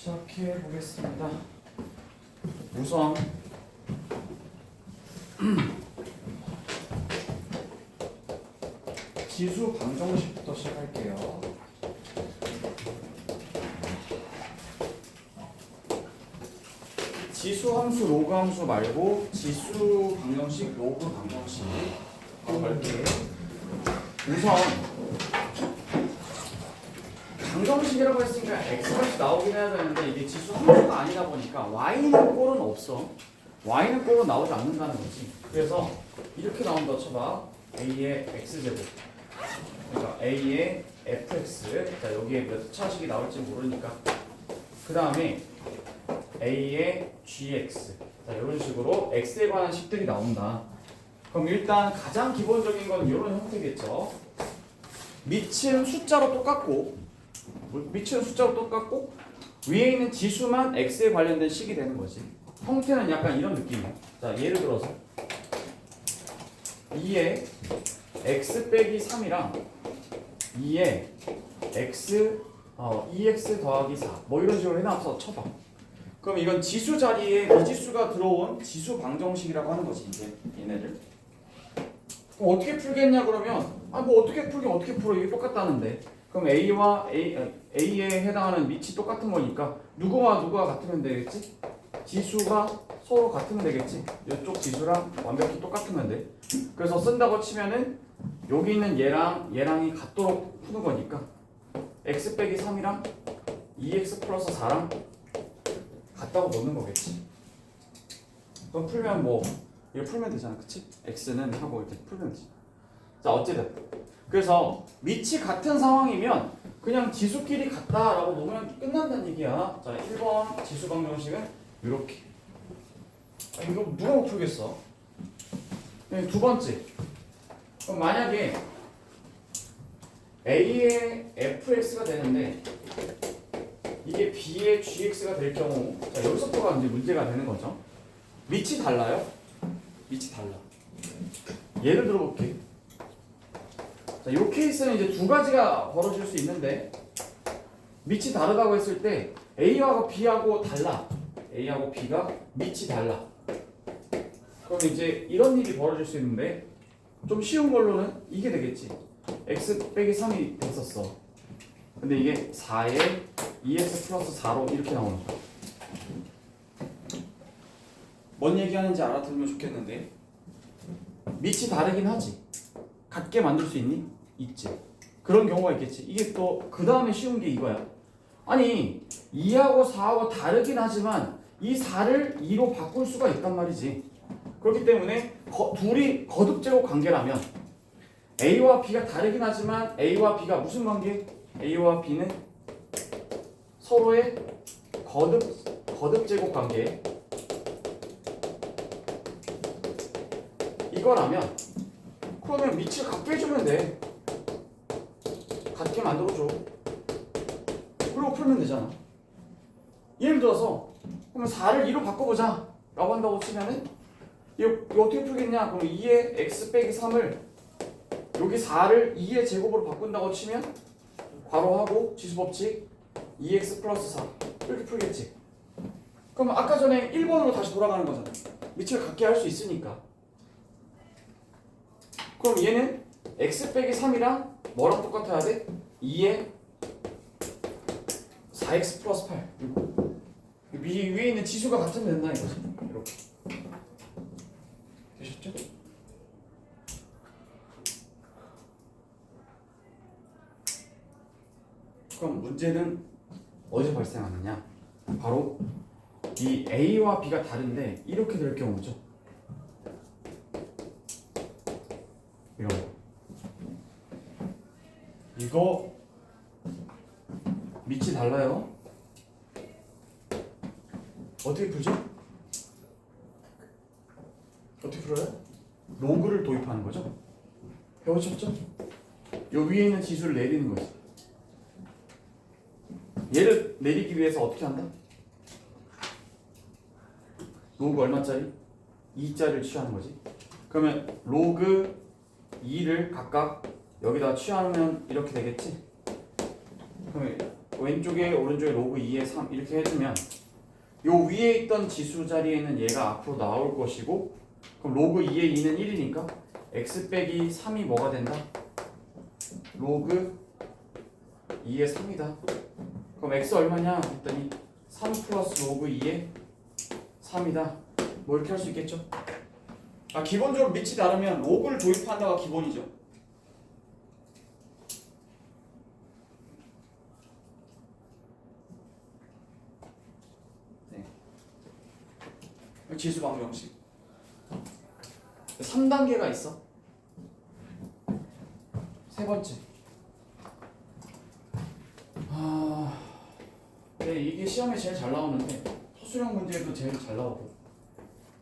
시작해 보겠습니다. 우선 지수 방정식부터 시작할게요. 지수 함수, 로그 함수 말고 지수 방정식, 로그 방정식 바로 갈게요. 우선 방정식이라고 했으니까 x값이 나오긴 해야 되는데 이게 지수 함수가 아니다 보니까 y는 꼴은 없어. y는 꼴은 나오지 않는다는 거지. 그래서 이렇게 나온다 쳐봐. a의 x제곱, 그러니까 a의 fx. 자, 여기에 몇 차식이 나올지 모르니까 그 다음에 a의 gx. 자, 이런 식으로 x에 관한 식들이 나온다. 그럼 일단 가장 기본적인 건 이런 형태겠죠. 밑은 숫자로 똑같고 위에 있는 지수만 x에 관련된 식이 되는 거지. 형태는 약간 이런 느낌이야. 자, 예를 들어서 2에 x 빼기 3이랑 2에 x 2x 더하기 4 뭐 이런 식으로 해놔서 쳐봐. 그럼 이건 지수 자리에 미지수가 들어온 지수 방정식이라고 하는 거지. 이제 얘네를 그럼 어떻게 풀겠냐 그러면 뭐 어떻게 풀긴 어떻게 풀어. 이게 똑같다는데. 그럼 A와 A에 해당하는 밑이 똑같은 거니까 누구와 누구가 같으면 되겠지? 지수가 서로 같으면 되겠지? 이쪽 지수랑 완벽히 똑같으면 돼. 그래서 쓴다고 치면은 여기 있는 얘랑이 같도록 푸는 거니까 x 빼기 3이랑 2x 플러스 4랑 같다고 놓는 거겠지? 그럼 풀면 뭐 이거 풀면 되잖아, 그치? x는 하고 이렇게 풀면 되지. 자, 어쨌든 그래서 밑이 같은 상황이면 그냥 지수끼리 같다라고 놓으면 끝난다는 얘기야. 자, 1번 지수 방정식은 이렇게. 이거 누가 못 풀겠어? 두 번째. 그럼 만약에 A의 fx가 되는데 이게 B의 gx가 될 경우, 자, 여기서부터가 이제 문제가 되는 거죠. 밑이 달라요? 밑이 달라. 예를 들어볼게. 자, 이 케이스는 이제 두 가지가 벌어질 수 있는데 밑이 다르다고 했을 때 A하고 B하고 달라. A하고 B가 밑이 달라. 그럼 이제 이런 일이 벌어질 수 있는데 좀 쉬운 걸로는 이게 되겠지. x 빼기 3이 됐었어. 근데 이게 4에 2x 플러스 4로 이렇게 나오는 거야. 뭔 얘기하는지 알아들으면 좋겠는데 밑이 다르긴 하지. 같게 만들 수 있니? 있지. 그런 경우가 있겠지. 이게 또 그 다음에 쉬운 게 이거야. 아니 2하고 4하고 다르긴 하지만 이 4를 2로 바꿀 수가 있단 말이지. 그렇기 때문에 둘이 거듭제곱 관계라면 A와 B가 다르긴 하지만 A와 B가 무슨 관계? A와 B는 서로의 거듭제곱 관계. 이거라면 그러면 밑을 같게 해주면 돼. 같게 만들어줘. 그리고 풀면 되잖아. 예를 들어서 그러면 4를 2로 바꿔보자 라고 한다고 치면은 이거 어떻게 풀겠냐? 그럼 2의 x 빼기 3을 여기 4를 2의 제곱으로 바꾼다고 치면 괄호하고 지수법칙 2x 플러스 4 이렇게 풀겠지. 그럼 아까 전에 1번으로 다시 돌아가는 거잖아. 밑을 같게 할 수 있으니까. 그럼 얘는 x 빼기 3이랑 뭐랑 똑같아야 돼? 2에 4x 플러스 8. 위에 있는 지수가 같으면 된다 이거지. 이렇게. 되셨죠? 그럼 문제는 어디서 발생하느냐? 바로 이 A와 B가 다른데 이렇게 될 경우죠. 이런 거. 이거 밑이 달라요. 어떻게 풀죠? 어떻게 풀어요? 로그를 도입하는 거죠. 배우셨죠? 요 위에 있는 지수를 내리는 거지. 얘를 내리기 위해서 어떻게 한다? 로그 얼마짜리? 2짜리를 취하는 거지. 그러면 로그 2를 각각 여기다 취하면 이렇게 되겠지? 그러면 왼쪽에 오른쪽에 로그 2의 3 이렇게 해주면 요 위에 있던 지수 자리에는 얘가 앞으로 나올 것이고 그럼 로그 2의 2는 1이니까 x 빼기 3이 뭐가 된다? 로그 2의 3이다. 그럼 x 얼마냐 했더니 3 플러스 로그 2의 3이다. 뭐 이렇게 할 수 있겠죠? 기본적으로 밑이 다르면 로그를 도입한다가 기본이죠. 네. 지수 방정식 3단계가 있어. 세 번째. 네, 이게 시험에 제일 잘 나오는데 소수령 문제에도 제일 잘 나오고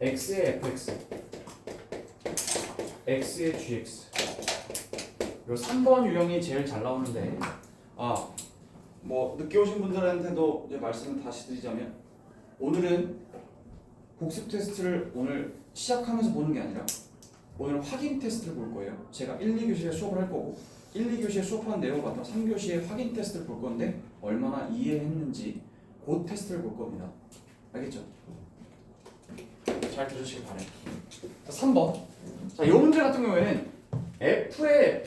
x의 fx, x의 gx 요 3번 유형이 제일 잘 나오는데 뭐 늦게 오신 분들한테도 이제 말씀을 다시 드리자면 오늘은 복습 테스트를 오늘 시작하면서 보는 게 아니라 오늘 확인 테스트를 볼 거예요. 제가 1, 2교시에 수업을 할 거고 1, 2교시에 수업한 내용을 바탕 3교시에 확인 테스트를 볼 건데 얼마나 이해했는지 그 테스트를 볼 겁니다. 알겠죠? 잘 들으시길 바래요. 자, 3번. 자, 이 문제 같은 경우에는 x의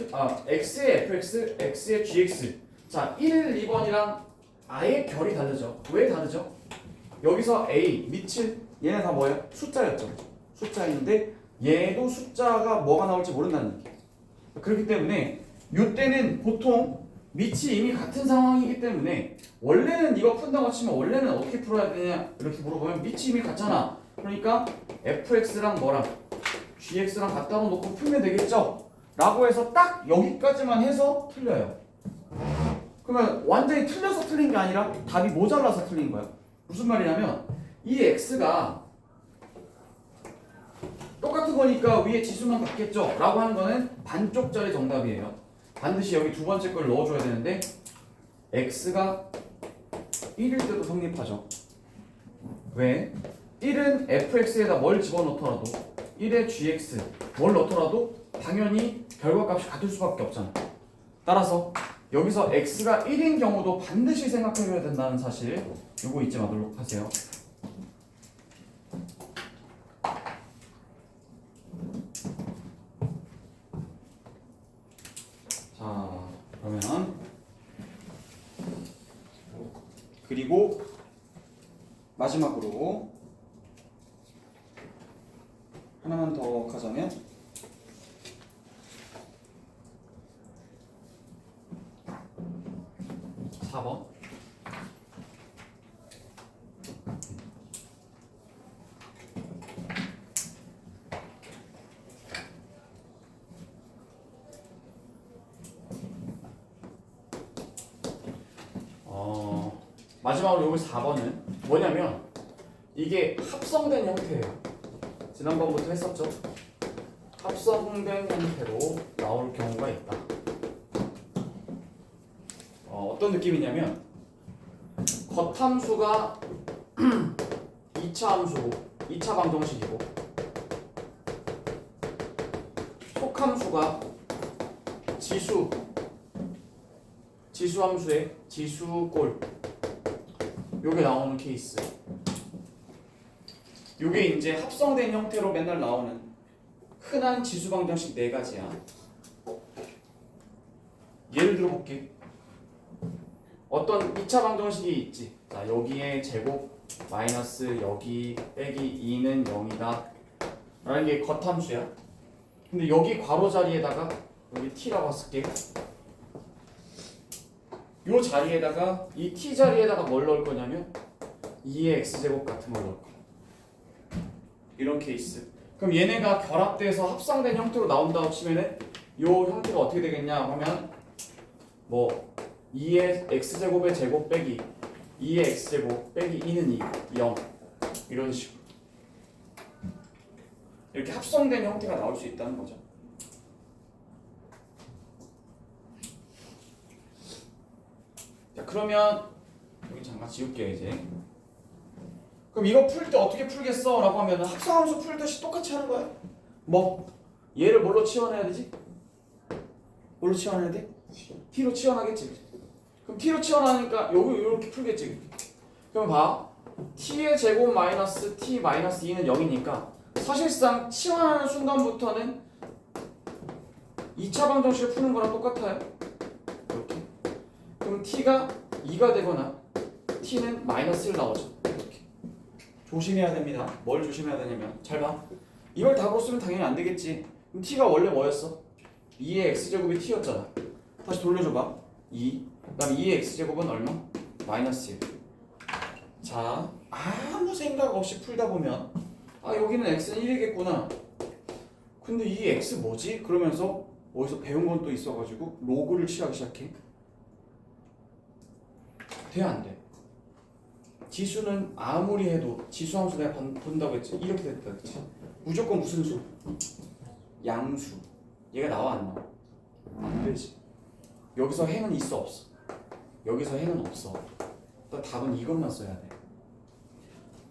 fx, x의 gx. 자, 1, 2번이랑 아예 결이 다르죠. 왜 다르죠? 여기서 a, 밑을 얘네 다 뭐예요? 숫자였죠. 숫자인데 얘도 숫자가 뭐가 나올지 모른다는 얘기. 그렇기 때문에 이때는 보통 밑이 이미 같은 상황이기 때문에 원래는 이거 푼다고 치면 원래는 어떻게 풀어야 되냐 이렇게 물어보면 밑이 이미 같잖아. 그러니까 fx랑 뭐랑 gx랑 갖다 놓고 풀면 되겠죠? 라고 해서 딱 여기까지만 해서 틀려요. 그러면 완전히 틀려서 틀린 게 아니라 답이 모자라서 틀린 거야. 무슨 말이냐면 이 x가 똑같은 거니까 위에 지수만 같겠죠? 라고 하는 거는 반쪽짜리 정답이에요. 반드시 여기 두 번째 걸 넣어줘야 되는데 x가 1일 때도 성립하죠. 왜? 1은 fx에다 뭘 집어넣더라도 1에 gx 뭘 넣더라도 당연히 결과값이 같을 수밖에 없잖아. 따라서 여기서 x가 1인 경우도 반드시 생각해줘야 된다는 사실 요거 잊지 말도록 하세요. 자, 그러면 그리고 마지막으로 하나만 더 가자면 4번. 마지막으로 여기 4번은 뭐냐면 이게 합성된 형태예요. 지난번부터 했었죠. 합성된 형태로 나올 경우가 있다. 어떤 느낌이냐면 겉함수가 2차 함수고 2차 방정식이고 속함수가 지수 함수의 지수꼴 요게 나오는 케이스. 요게 이제 합성된 형태로 맨날 나오는 흔한 지수 방정식 네 가지야. 예를 들어 볼게. 어떤 2차 방정식이 있지. 자, 여기에 제곱 마이너스 여기 빼기 2는 0이다 라는 게 겉함수야. 근데 여기 괄호 자리에다가 여기 t라고 쓸게. 요 자리에다가 이 t 자리에다가 뭘 넣을 거냐면 2의 x제곱 같은 걸 넣을 거야. 이런 케이스. 그럼 얘네가 결합돼서 합성된 형태로 나온다고 치면은 요 형태가 어떻게 되겠냐 하면 뭐 2의 x제곱의 제곱 빼기 2의 x제곱 빼기 2는 2, 0 이런 식으로 이렇게 합성된 형태가 나올 수 있다는 거죠. 자, 그러면 여기 잠깐 지울게요 이제. 그럼 이거 풀 때 어떻게 풀겠어? 라고 하면 합성함수 풀듯이 똑같이 하는 거야. 뭐 얘를 뭘로 치환해야 되지? 뭘로 치환해야 돼? t로 치환하겠지. 그럼 t로 치환하니까 여기 이렇게 풀겠지. 그럼 봐. t의 제곱 마이너스 t 마이너스 2는 0이니까 사실상 치환하는 순간부터는 2차 방정식을 푸는 거랑 똑같아요. 이렇게. 그럼 t가 2가 되거나 t는 마이너스 1 나오죠. 이렇게. 조심해야 됩니다. 뭘 조심해야 되냐면 잘 봐. 이걸 답으로 쓰면 당연히 안 되겠지. 그럼 t가 원래 뭐였어? 2의 x제곱이 t였잖아. 다시 돌려줘봐. 2. 그 다음 2의 x제곱은 얼마? 마이너스 1. 자, 아무 생각 없이 풀다 보면 아 여기는 x는 1이겠구나. 근데 이 x 뭐지? 그러면서 어디서 배운 건 또 있어가지고 로그를 취하기 시작해. 돼 안 돼? 지수는 아무리 해도 지수함수 내가 본다고 했지. 이렇게 됐다 그랬지. 무조건 무슨 수? 양수. 얘가 나와 안 나와? 안 되지. 여기서 행은 있어 없어? 여기서 행은 없어. 일단 답은 이것만 써야 돼.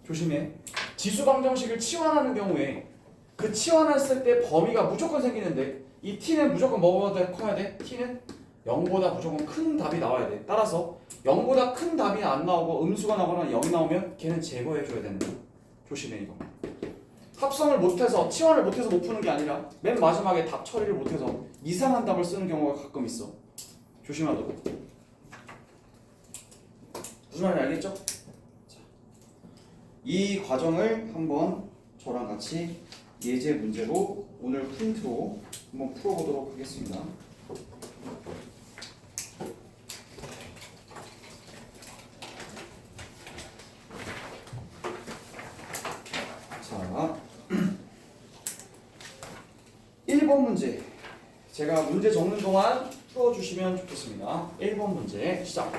조심해. 지수 방정식을 치환하는 경우에 그 치환했을 때 범위가 무조건 생기는데 이 t는 무조건 뭐보다 커야 돼? t는 0보다 무조건 큰 답이 나와야 돼. 따라서 0보다 큰 답이 안 나오고 음수가 나거나 0이 나오면 걔는 제거해줘야 된다. 조심해 이거. 합성을 못해서 치환을 못해서 못 푸는 게 아니라 맨 마지막에 답 처리를 못해서 이상한 답을 쓰는 경우가 가끔 있어. 조심하도록. 무슨 말인지 알겠죠? 자, 이 과정을 한번 저랑 같이 예제 문제로 오늘 프린트로 한번 풀어보도록 하겠습니다. 자, 1번 문제. 제가 문제 적는 동안 풀어주시면 좋겠습니다. 1번 문제 시작.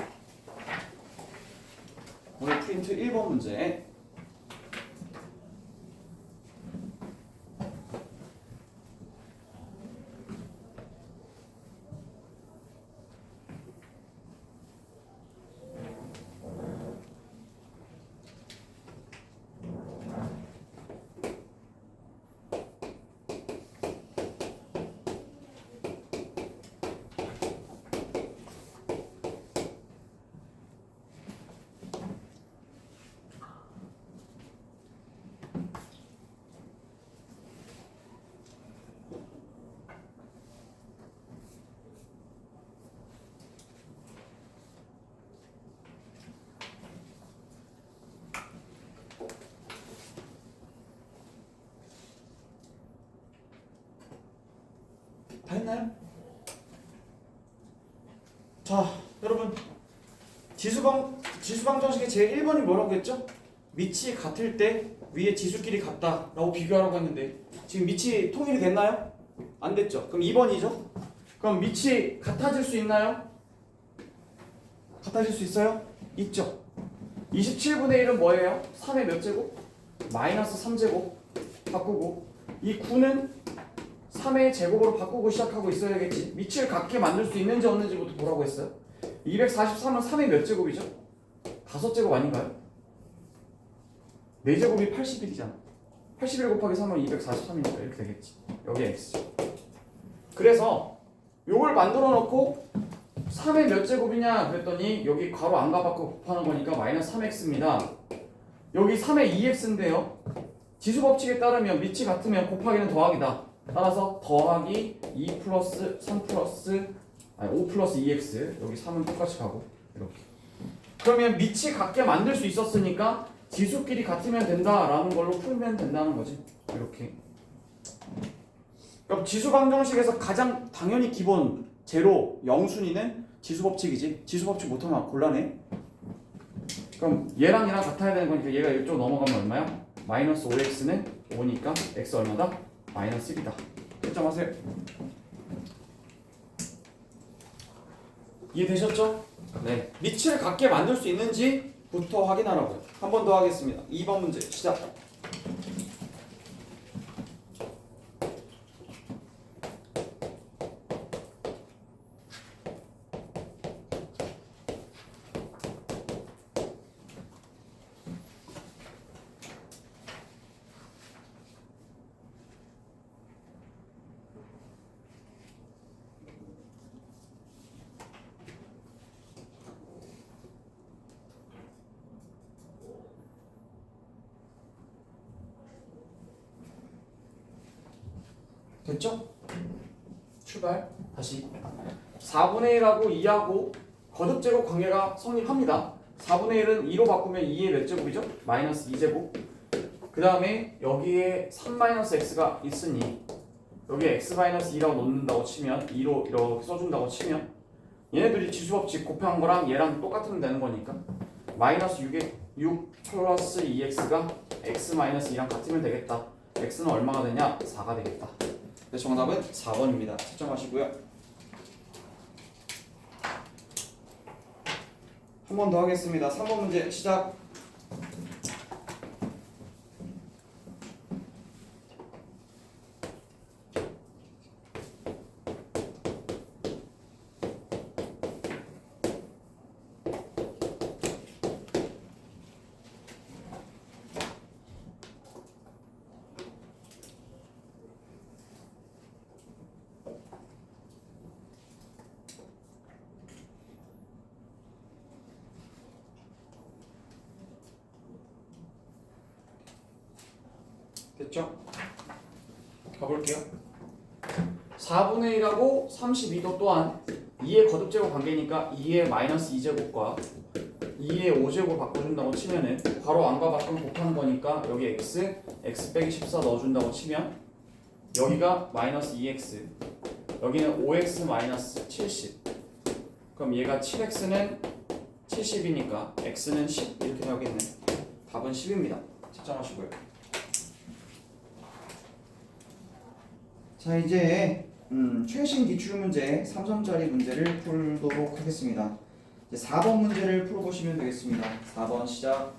오늘 프린트 1번 문제. 다 했나요? 자, 여러분 지수방정식의 제1번이 뭐라고 했죠? 밑이 같을 때 위에 지수끼리 같다라고 비교하라고 했는데 지금 밑이 통일이 됐나요? 안 됐죠? 그럼 2번이죠? 그럼 밑이 같아질 수 있나요? 같아질 수 있어요? 있죠? 27분의 1은 뭐예요? 3의 몇 제곱? 마이너스 3제곱 바꾸고 이 9는 3의 제곱으로 바꾸고 시작하고 있어야겠지. 밑을 같게 만들 수 있는지 없는지부터 보라고 했어요. 243은 3의 몇 제곱이죠? 5제곱 아닌가요? 4제곱이 81이잖아. 81 곱하기 3은 243이니까 이렇게 되겠지. 여기 x죠. 그래서 요걸 만들어 놓고 3의 몇 제곱이냐 그랬더니 여기 괄호 안과 밖으로 곱하는 거니까 마이너스 3x입니다. 여기 3의 2x인데요. 지수법칙에 따르면 밑이 같으면 곱하기는 더하기다. 따라서 더하기 2 플러스 3 플러스 5 플러스 2x 여기 3은 똑같이 가고 이렇게. 그러면 밑이 같게 만들 수 있었으니까 지수끼리 같으면 된다라는 걸로 풀면 된다는 거지. 이렇게. 그럼 지수방정식에서 가장 당연히 기본 제로 0순위는 지수법칙이지. 지수법칙 못하면 곤란해. 그럼 얘랑 얘랑 같아야 되는 거니까 얘가 이쪽 넘어가면 얼마야? 마이너스 5x는 5니까 x 얼마다? 마이너스 1이다. 결정하세요. 이해되셨죠? 네. 밑을 같게 만들 수 있는지부터 확인하라고요. 한 번 더 하겠습니다. 2번 문제 시작. 됐죠? 출발. 다시 4분의 1하고 2하고 거듭제곱 관계가 성립합니다. 4분의 1은 2로 바꾸면 2의 몇 제곱이죠? 마이너스 2제곱. 그 다음에 여기에 3-x가 있으니 여기에 x-2라고 놓는다고 치면 2로 이렇게 써준다고 치면 얘네들이 지수법칙 곱한 거랑 얘랑 똑같으면 되는 거니까 마이너스 6 플러스 2x가 x-2랑 같으면 되겠다. x는 얼마가 되냐? 4가 되겠다. 그래서 정답은 4번입니다. 채점하시고요. 한 번 더 하겠습니다. 3번 문제 시작. 됐죠? 가볼게요. 4분의 1하고 32도 또한 2의 거듭제곱 관계니까 2의 마이너스 2제곱과 2의 5제곱 바꿔준다고 치면은 바로 안과 밖은 곱하는 거니까 여기 x 빼기 14 넣어준다고 치면 여기가 마이너스 2x 여기는 5x 마이너스 70 그럼 얘가 7x는 70이니까 x는 10 이렇게 나오겠네. 답은 10입니다. 채점하시고요. 자 이제 최신 기출문제 3점짜리 문제를 풀도록 하겠습니다. 이제 4번 문제를 풀어보시면 되겠습니다. 4번 시작.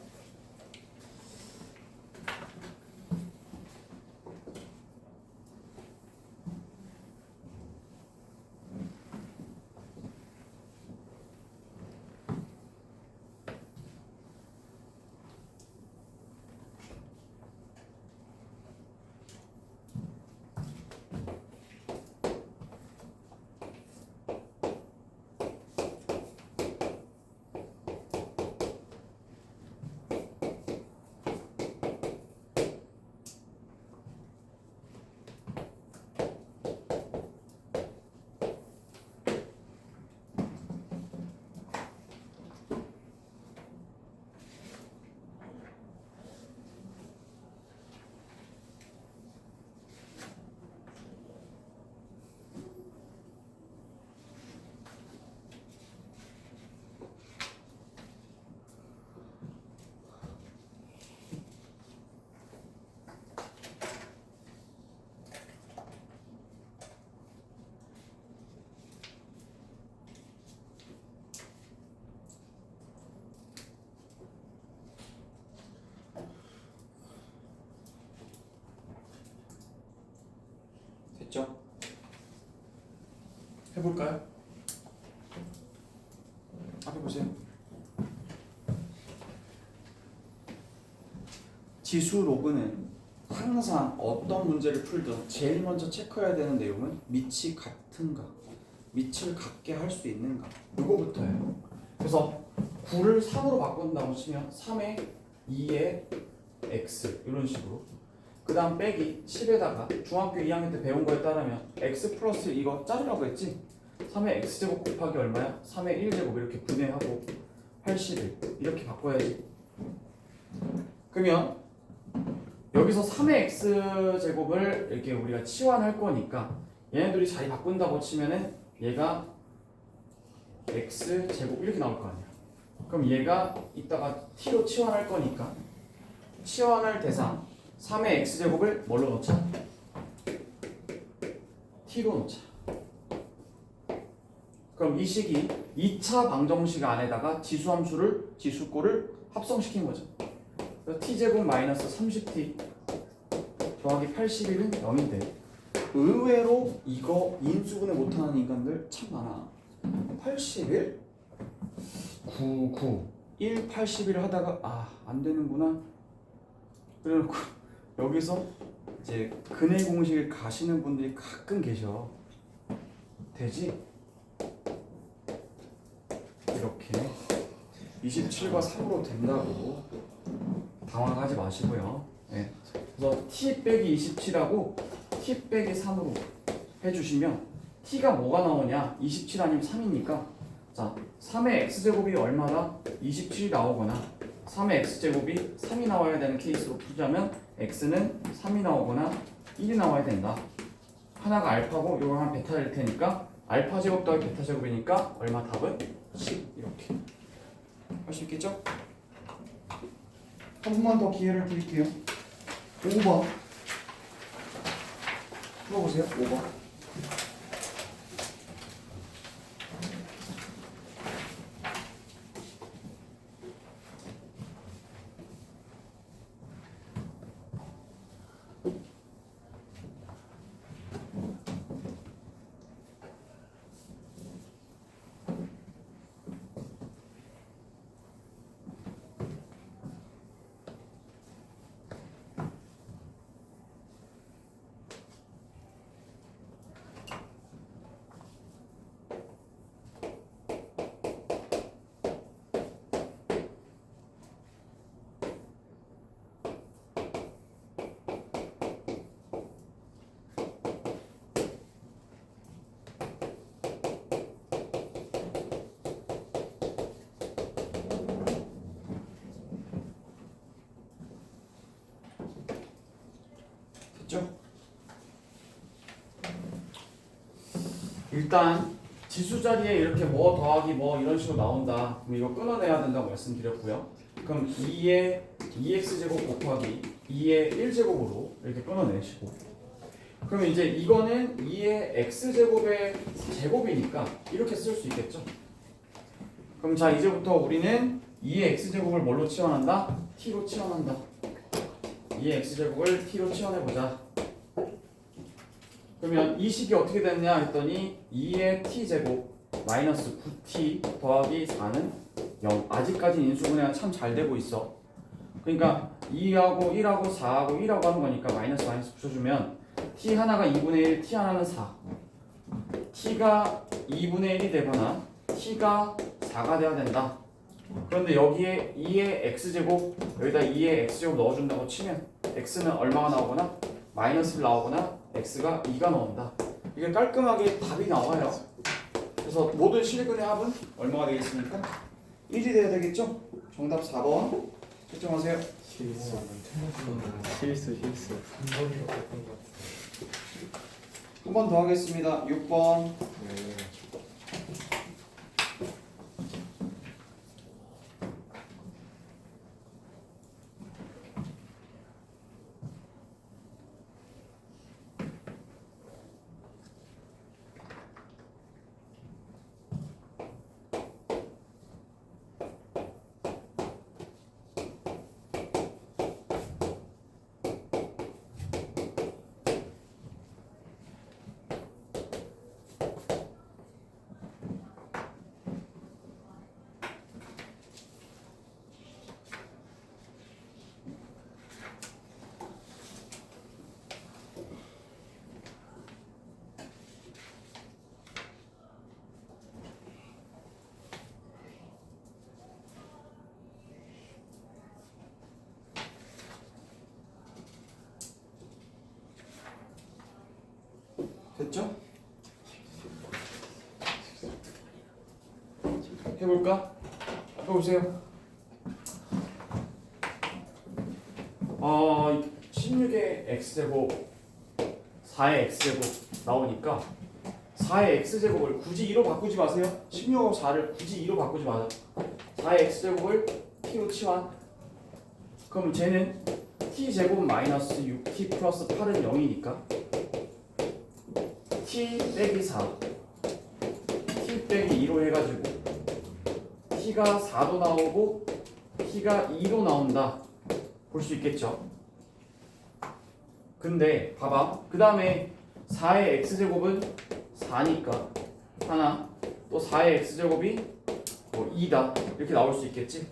됐죠? 해볼까요? 앞에 보세요. 지수 로그는 항상 어떤 문제를 풀든 제일 먼저 체크해야 되는 내용은 밑이 같은가, 밑을 같게 할 수 있는가 이거부터예요. 그래서 9를 3으로 바꾼다고 치면 3에 2에 x 이런 식으로 그 다음 빼기 10에다가 중학교 2학년 때 배운 거에 따르면 x 플러스 이거 자르라고 했지? 3의 x제곱 곱하기 얼마야? 3의 1제곱 이렇게 분해하고 81 이렇게 바꿔야지. 그러면 여기서 3의 x제곱을 이렇게 우리가 치환할 거니까 얘네들이 자리 바꾼다고 치면은 얘가 x제곱 이렇게 나올 거 아니야. 그럼 얘가 이따가 t로 치환할 거니까 치환할 대상 3의 x제곱을 뭘로 넣자? t로 넣자. 그럼 이 식이 2차 방정식 안에다가 지수함수를 지수꼴을 합성시킨 거죠. 그래서 t제곱 마이너스 30t 더하기 81은 0인데 의외로 이거 인수분해 못하는 인간들 참 많아. 81? 99 1, 81 하다가 안 되는구나. 그래놓고 여기서 이제 근해 공식을 가시는 분들이 가끔 계셔. 되지? 이렇게 27과 3으로 된다고 당황하지 마시고요. 네. 그래서 t 빼기 27하고 t 빼기 3으로 해주시면 t가 뭐가 나오냐? 27 아니면 3이니까 자 3의 x제곱이 얼마다? 27이 나오거나 3의 x제곱이 3이 나와야 되는 케이스로 풀자면 x는 3이 나오거나 1이 나와야 된다. 하나가 알파고 요거 하나 베타일 테니까 알파 제곱 더하기 베타 제곱이니까 얼마 답은? 10 이렇게 할 수 있겠죠? 한 번만 더 기회를 드릴게요. 5번 풀어보세요. 5번 됐죠? 일단 지수 자리에 이렇게 뭐 더하기 뭐 이런 식으로 나온다. 그럼 이거 끊어내야 된다고 말씀드렸고요. 그럼 2의 2x제곱 곱하기 2의 1제곱으로 이렇게 끊어내시고 그러면 이제 이거는 2의 x제곱의 제곱이니까 이렇게 쓸 수 있겠죠? 그럼 자 이제부터 우리는 2의 x제곱을 뭘로 치환한다? t로 치환한다. 2의 x제곱을 t로 치환해보자. 그러면 이 식이 어떻게 됐냐 했더니 2의 t제곱 마이너스 9t 더하기 4는 0. 아직까지 인수분해가 참 잘 되고 있어. 그러니까 2하고 1하고 4하고 1하고 하는 거니까 마이너스 붙여주면 t 하나가 2분의 1, t 하나는 4. t가 2분의 1이 되거나 t가 4가 돼야 된다. 그런데 여기에 2의 x제곱 여기다 2의 x제곱 넣어준다고 치면 x는 얼마가 나오거나 마이너스를 나오거나 x가 2가 나온다. 이게 깔끔하게 답이 나와요. 그래서 모든 실근의 합은 얼마가 되겠습니까? 1이 돼야 되겠죠? 정답 4번 채점하세요. 실수. 3번이라고 했던 것 같아. 한 번 더 하겠습니다. 6번 네. 됐죠? 해볼까? 해보세요. 16의 x제곱 4의 x제곱 나오니까 4의 x제곱을 굳이 2로 바꾸지 마세요. 16하고 4를 굳이 2로 바꾸지 마세요. 4의 x제곱을 t로 치환. 그럼 쟤는 t제곱 마이너스 6t 플러스 8은 0이니까 t 빼기 4 t 빼기 2로 해가지고 t가 4도 나오고 t가 2도 나온다 볼 수 있겠죠. 근데 봐봐 그 다음에 4의 x제곱은 4니까 하나 또 4의 x제곱이 뭐 2다 이렇게 나올 수 있겠지.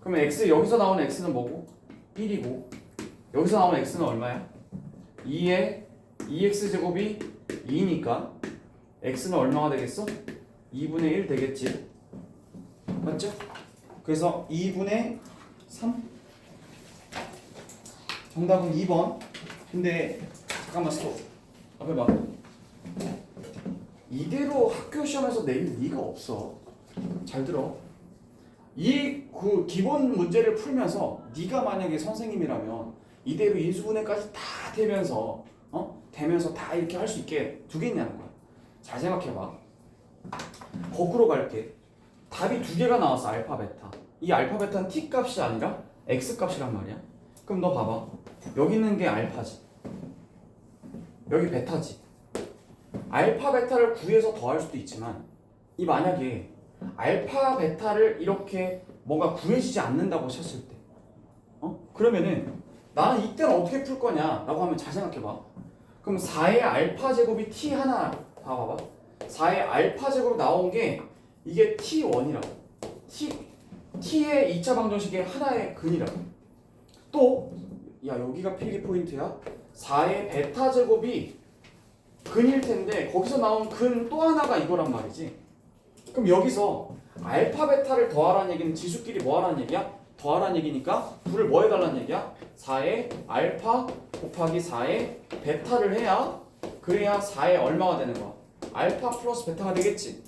그러면 x 여기서 나오는 x는 뭐고? 1이고 여기서 나오는 x는 얼마야? 2의 2x제곱이 2니까 x는 얼마가 되겠어? 2분의 1 되겠지. 맞죠? 그래서 2분의 3 정답은 2번. 근데 잠깐만 스톱. 앞에 봐. 이대로 학교 시험에서 내릴 리가 없어. 잘 들어. 이 그 기본 문제를 풀면서 네가 만약에 선생님이라면 이대로 인수분해까지 다 되면서 다 이렇게 할 수 있게 두겠냐는 거야. 잘 생각해봐. 거꾸로 갈게. 답이 두 개가 나왔어. 알파 베타. 이 알파 베타는 t 값이 아니라 x 값이란 말이야. 그럼 너 봐봐. 여기 있는 게 알파지. 여기 베타지. 알파 베타를 구해서 더할 수도 있지만 이 만약에 알파 베타를 이렇게 뭔가 구해지지 않는다고 쳤을 때 그러면은 나는 이때는 어떻게 풀 거냐 라고 하면 잘 생각해봐. 그럼 4의 알파 제곱이 t 하나 봐봐. 4의 알파 제곱 나온 게 이게 t1이라고. t의 2차 방정식의 하나의 근이라고. 또 야 여기가 필기 포인트야. 4의 베타 제곱이 근일 텐데 거기서 나온 근 또 하나가 이거란 말이지. 그럼 여기서 알파 베타를 더하라는 얘기는 지수끼리 뭐 하라는 얘기야? 더하라는 얘기니까 둘을 뭐 해달라는 얘기야? 4의 알파 곱하기 4의 베타를 해야 그래야 4의 얼마가 되는 거야? 알파 플러스 베타가 되겠지.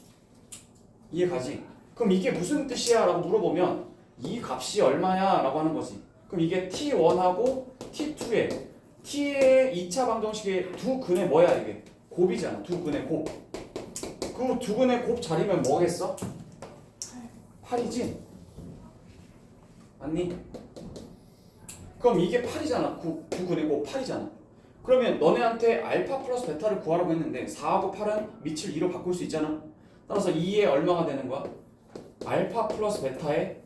이해가지? 그럼 이게 무슨 뜻이야? 라고 물어보면 이 값이 얼마냐? 라고 하는 거지. 그럼 이게 t1하고 t2의 t의 2차 방정식의 두 근의 뭐야 이게? 곱이잖아. 두 근의 곱. 그 두 근의 곱 자리면 뭐겠어? 8이지? 맞니? 그럼 이게 8이잖아. 두 근의 곱 8이잖아. 그러면 너네한테 알파 플러스 베타를 구하라고 했는데 4하고 8은 밑을 2로 바꿀 수 있잖아. 따라서 2에 얼마가 되는 거야? 알파 플러스 베타에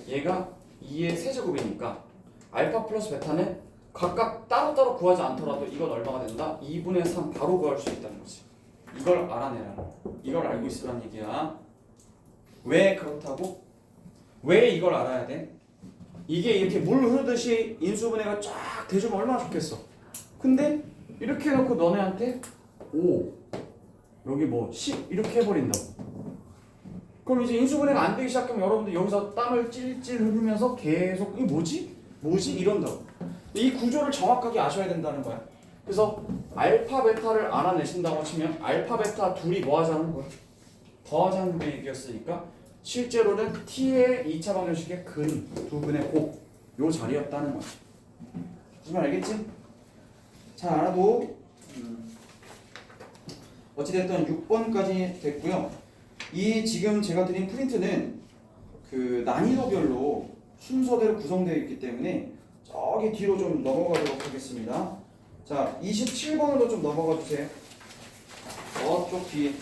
얘가 2의 세제곱이니까 알파 플러스 베타는 각각 따로따로 구하지 않더라도 이건 얼마가 된다? 2분의 3 바로 구할 수 있다는 거지. 이걸 알아내라. 이걸 알고 있으라는 얘기야. 왜 그렇다고? 왜 이걸 알아야 돼? 이게 이렇게 물 흐르듯이 인수분해가 쫙 돼주면 얼마나 좋겠어. 근데 이렇게 해놓고 너네한테 5 여기 뭐 10 이렇게 해버린다고. 그럼 이제 인수분해가 안 되기 시작하면 여러분들 여기서 땀을 찔찔 흘리면서 계속 이게 뭐지? 이런다고. 이 구조를 정확하게 아셔야 된다는 거야. 그래서 알파 베타를 알아내신다고 치면 알파 베타 둘이 뭐 하자는 거야? 더하자는 게 얘기였으니까 실제로는 t의 2차 방정식의 근 두 근의 곱 요 자리였다는 거야. 무슨 말 알겠지? 잘 알아도 어찌됐든 6번까지 됐고요. 이 지금 제가 드린 프린트는 그 난이도별로 순서대로 구성되어 있기 때문에 저기 뒤로 좀 넘어가도록 하겠습니다. 자, 27번으로 좀 넘어가 주세요. 저쪽 뒤에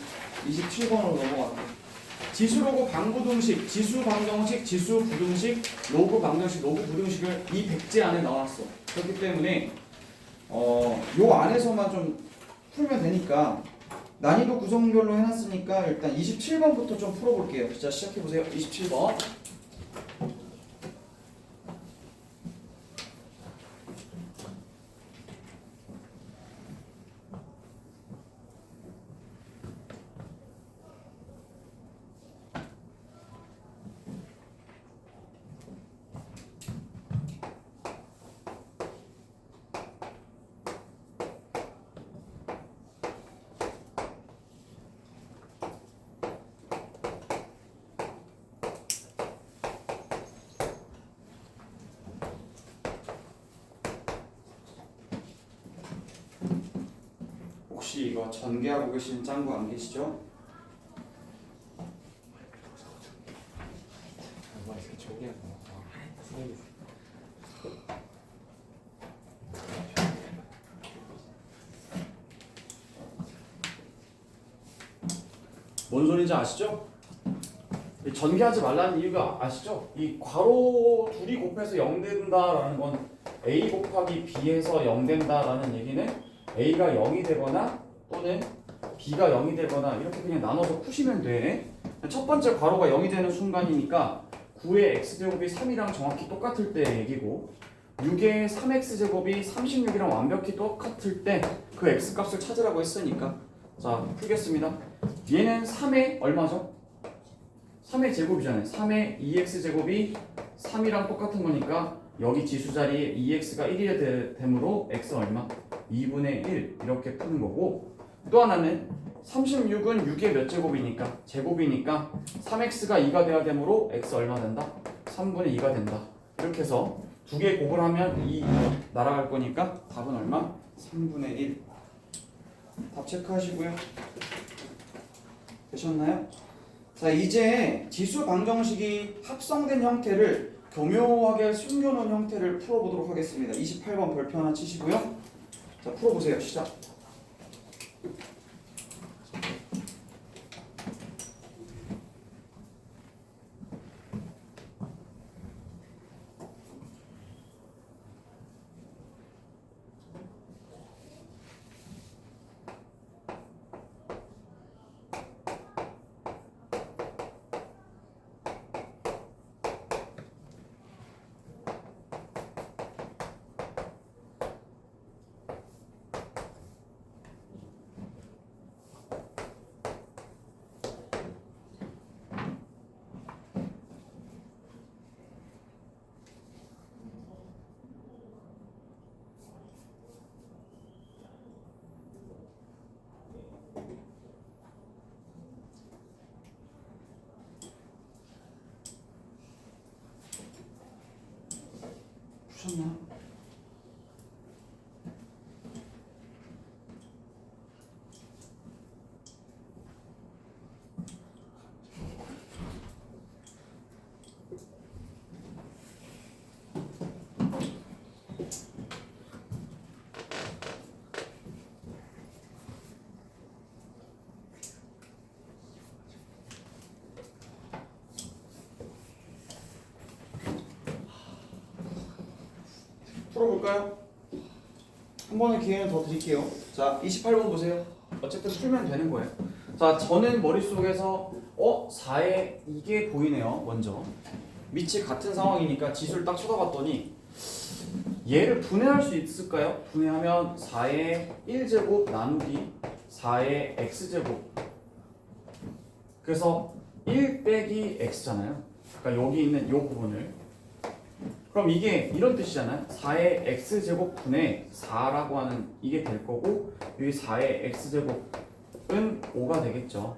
27번으로 넘어갈게요. 지수로그 방부등식, 지수 방정식, 지수 부등식, 로그 방정식, 로그 부등식을 이 백제 안에 넣어놨어. 그렇기 때문에 요 안에서만 좀 풀면 되니까 난이도 구성별로 해놨으니까 일단 27번부터 좀 풀어볼게요. 자, 시작해보세요. 27번. 혹시 이거 전개하고 계신 짱구 안 계시죠? 정말 이렇게 저기하고 뭔 소리인지 아시죠? 이 전개하지 말라는 이유가 아시죠? 이 괄호 둘이 곱해서 0 된다라는 건 a 곱하기 b에서 0 된다라는 얘기는 a가 0이 되거나 또는 b가 0이 되거나 이렇게 그냥 나눠서 푸시면 돼. 첫 번째 괄호가 0이 되는 순간이니까 9의 x제곱이 3이랑 정확히 똑같을 때 얘기고 6의 3x제곱이 36이랑 완벽히 똑같을 때 그 x값을 찾으라고 했으니까 자 풀겠습니다. 얘는 3의 얼마죠? 3의 제곱이잖아요. 3의 2x제곱이 3이랑 똑같은 거니까 여기 지수 자리에 2x가 1이 되므로 x 얼마? 2분의 1 이렇게 푸는 거고 또 하나는 36은 6의 몇 제곱이니까 제곱이니까 3x가 2가 돼야 되므로 x 얼마 된다? 3분의 2가 된다. 이렇게 해서 두 개 곱을 하면 2 날아갈 거니까 답은 얼마? 3분의 1. 답 체크하시고요. 되셨나요? 자, 이제 지수 방정식이 합성된 형태를 교묘하게 숨겨놓은 형태를 풀어보도록 하겠습니다. 28번 별표 하나 치시고요. 자, 풀어보세요. 시작. 푸셨나요? 풀어볼까요? 한 번의 기회는 더 드릴게요. 자, 28번 보세요. 어쨌든 풀면 되는 거예요. 자, 저는 머릿속에서 4에 이게 보이네요. 먼저 밑이 같은 상황이니까 지수를 딱 쳐다봤더니 얘를 분해할 수 있을까요? 분해하면 4의 1제곱 나누기 4의 x제곱. 그래서 1 빼기 x잖아요. 그러니까 여기 있는 이 부분을 그럼 이게 이런 뜻이잖아요. 4의 x제곱 분의 4라고 하는 이게 될 거고 여기 4의 x제곱은 5가 되겠죠.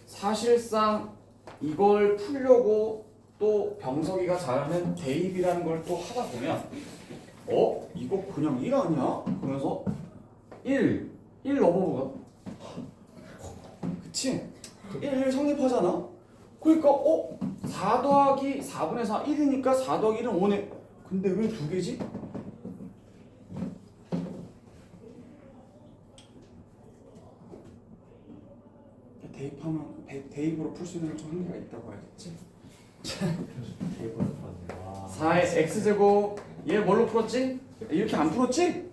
사실상 이걸 풀려고 또 병석이가 잘하는 대입이라는 걸 또 하다 보면 이거 그냥 1 아니야? 그러면서 1 넣어보고 그치? 1 성립하잖아? 그러니까 4 더하기 4분의 4 1이니까 4 더하기 1은 5네. 근데 왜 두 개지? 대입으로 풀 수 있는 좀 한계가 있다고 해야겠지? 대입으로 풀었네. 와. 4의 x제곱 얘 뭘로 풀었지? 이렇게 안 풀었지?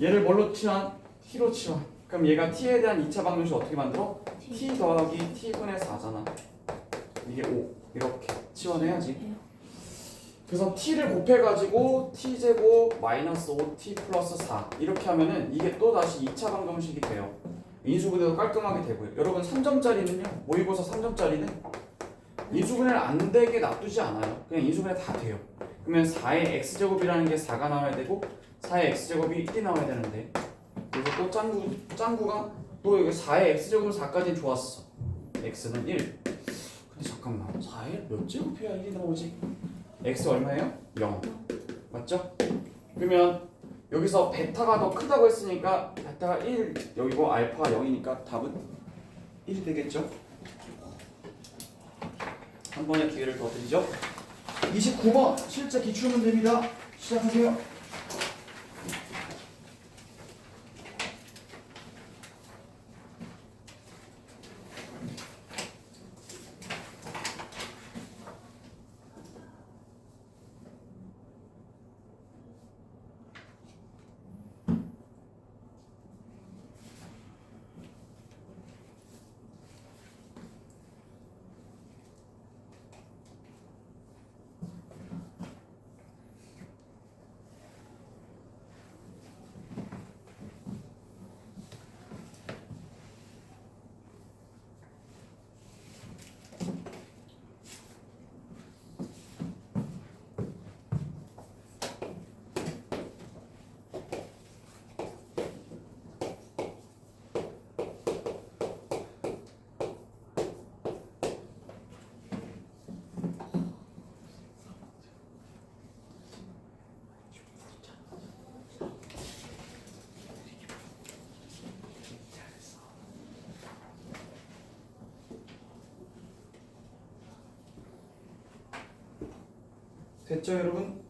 얘를 뭘로 치환? t로 치환. 그럼 얘가 t에 대한 2차 방정식 어떻게 만들어? t 더하기 t분의 4잖아. 이게 5 이렇게 치환해야지. 그래서 t를 곱해가지고 t제곱 마이너스 5t 플러스 4 이렇게 하면은 이게 또 다시 2차 방정식이 돼요. 인수분해도 깔끔하게 되고요. 여러분 3점짜리는요 모의고사 3점짜리는 인수분해를 안 되게 놔두지 않아요. 그냥 인수분해 다 돼요. 그러면 4의 x제곱이라는 게 4가 나와야 되고 4의 x제곱이 1이 나와야 되는데 그래서 또 짱구가 또 여기 4의 x제곱은 4까지 좋았어. x는 1. 근데 잠깐만 4의 몇 제곱해야 1이 나오지? x 얼마예요? 0. 맞죠? 그러면 여기서 베타가 더 크다고 했으니까 베타가 1 여기고 알파가 0이니까 답은 1이 되겠죠? 한 번의 기회를 더 드리죠. 29번 실제 기출문제입니다. 시작하세요. 됐죠 여러분?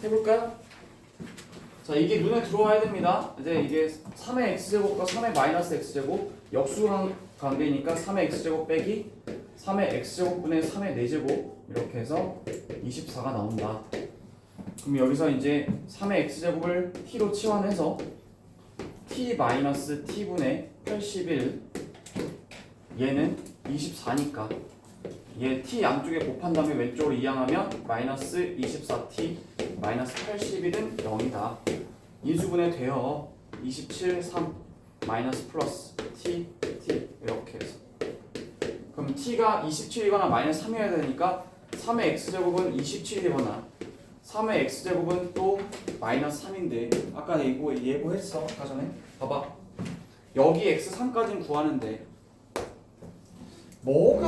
해볼까요? 자 이게 눈에 들어와야 됩니다. 이제 이게 3의 x제곱과 3의 마이너스 x제곱 역수관 관계니까 3의 x제곱 빼기 3의 x제곱분의 3의 4제곱 이렇게 해서 24가 나온다. 그럼 여기서 이제 3의 x제곱을 t로 치환해서 t 마이너스 t분의 81 얘는 24니까 얘 t 양쪽에 곱한 다음에 왼쪽으로 이항하면 마이너스 24t 마이너스 81은 0이다. 인수분해 되어 27, 3 마이너스 플러스 t 이렇게 해서 그럼 t가 27이거나 마이너스 3이어야 되니까 3의 x제곱은 27이거나 3의 x제곱은 또 마이너스 3인데 아까 예고했어 아까 전에 봐봐 여기 x3까지는 구하는데 뭘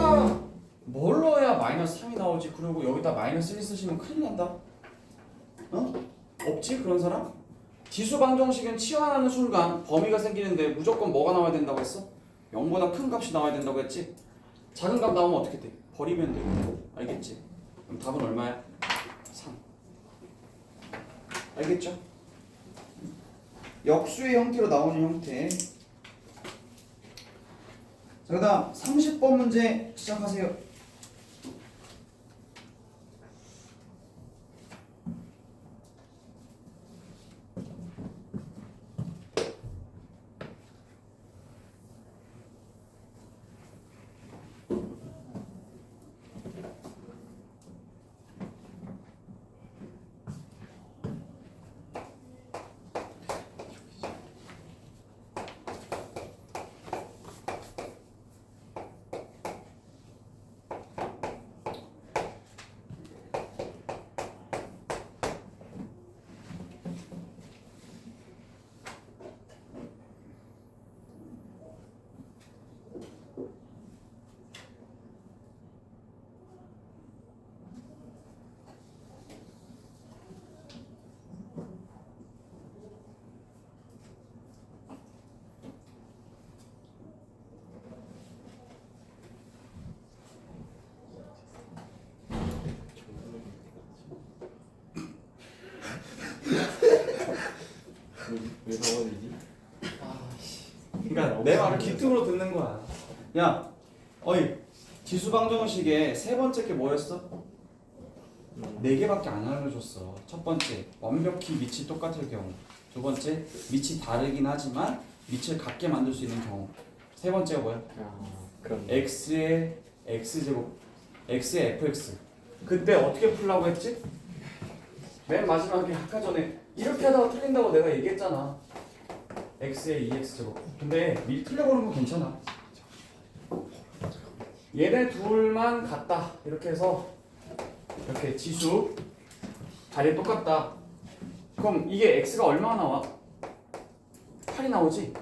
넣어야 마이너스 3이 나오지? 그리고 여기다 마이너스 1 쓰시면 큰일 난다. 어? 없지 그런 사람? 지수 방정식은 치환하는 순간 범위가 생기는데 무조건 뭐가 나와야 된다고 했어? 0보다 큰 값이 나와야 된다고 했지? 작은 값 나오면 어떻게 돼? 버리면 돼. 알겠지? 그럼 답은 얼마야? 3. 알겠죠? 역수의 형태로 나오는 형태. 자, 그 다음 30번 문제 시작하세요. 왜 저거이지? 그러니까 내 말을 귀뚱으로 듣는 거야. 야, 어이 지수 방정식의 세 번째 게 뭐였어? 네 개밖에 안 알려줬어. 첫 번째 완벽히 밑이 똑같을 경우. 두 번째 밑이 다르긴 하지만 밑을 같게 만들 수 있는 경우. 세 번째가 뭐야? 그럼 x의 x제곱, x의 fx. 그때 어떻게 풀라고 했지? 맨 마지막에 아까 전에 이렇게 하다가 틀린다고 내가 얘기했잖아. x의 2x제곱. 근데 미리 틀려보는 건 괜찮아. 얘네 둘만 같다. 이렇게 해서 이렇게 지수 자리 똑같다. 그럼 이게 x가 얼마나 나와? 8이 나오지?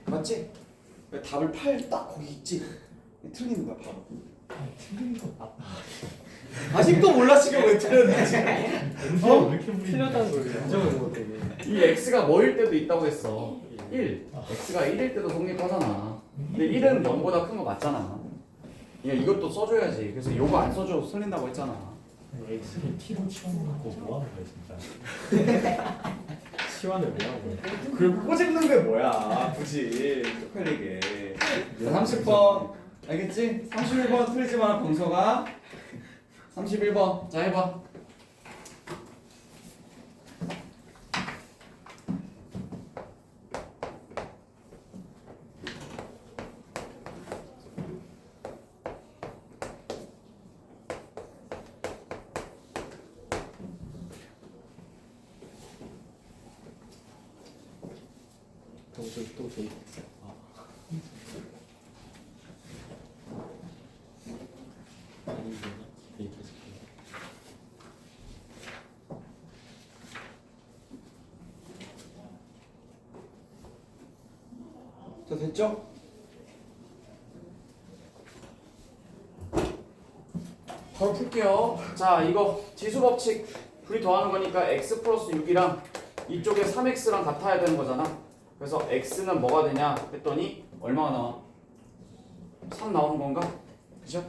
맞지? 답을 8 딱 거기 있지? 틀리는 거야 바로. 아직도 몰라 지금 왜 틀렸는지. 어? 왜 이렇게 틀렸다는 걸 인정을 못해. 이 x가 뭐일 때도 있다고 했어. 1. x가 1일 때도 성립하잖아. 근데 1은 0보다 큰 거 맞잖아. 야, 이것도 써줘야지. 그래서 이거 안 써줘도 틀린다고 했잖아. X를 T로 치환해놓고 뭐 하는 거야 진짜? 치환을 왜 하는 거야? 그걸 꼬집는 게 뭐야 굳이 쪽팔리게. 30번 알겠지? 31번 틀리지 마라 봉서가. 31번 자 해봐. 동수 또 데이트. 아니 데이트 시키는. 자 됐죠? 바로 풀게요. 자 이거 지수 법칙 둘이 더하는 거니까 x 플러스 6이랑 이쪽에 3x랑 같아야 되는 거잖아. 그래서 x는 뭐가 되냐 했더니 얼마가 나와? 3 나오는 건가? 그죠?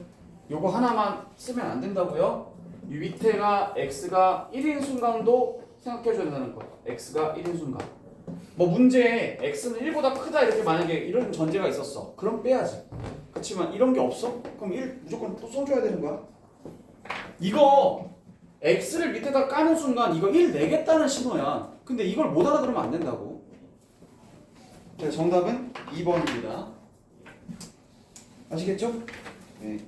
요거 하나만 쓰면 안 된다고요? 이 밑에가 x가 1인 순간도 생각해줘야 된다는 거. x가 1인 순간. 뭐 문제에 x는 1보다 크다 이렇게 만약에 이런 전제가 있었어. 그럼 빼야지. 그렇지만 이런 게 없어? 그럼 1 무조건 또 써줘야 되는 거야. 이거 x를 밑에다 까는 순간 이거 1 내겠다는 신호야. 근데 이걸 못 알아들으면 안 된다고. 자, 정답은 2번입니다. 아시겠죠? 네.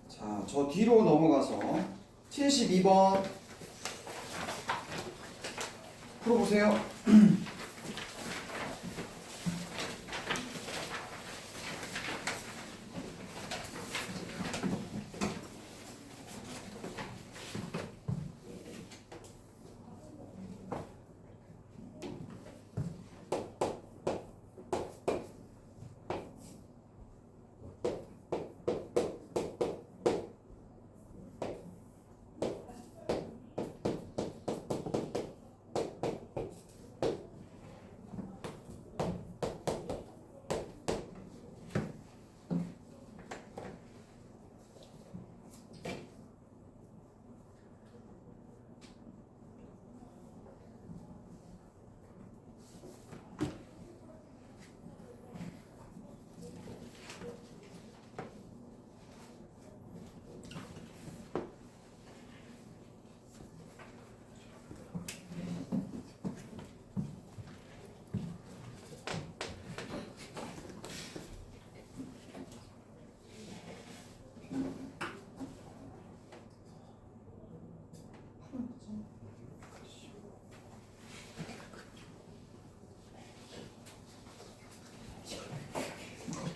자, 저 뒤로 넘어가서 72번 풀어보세요.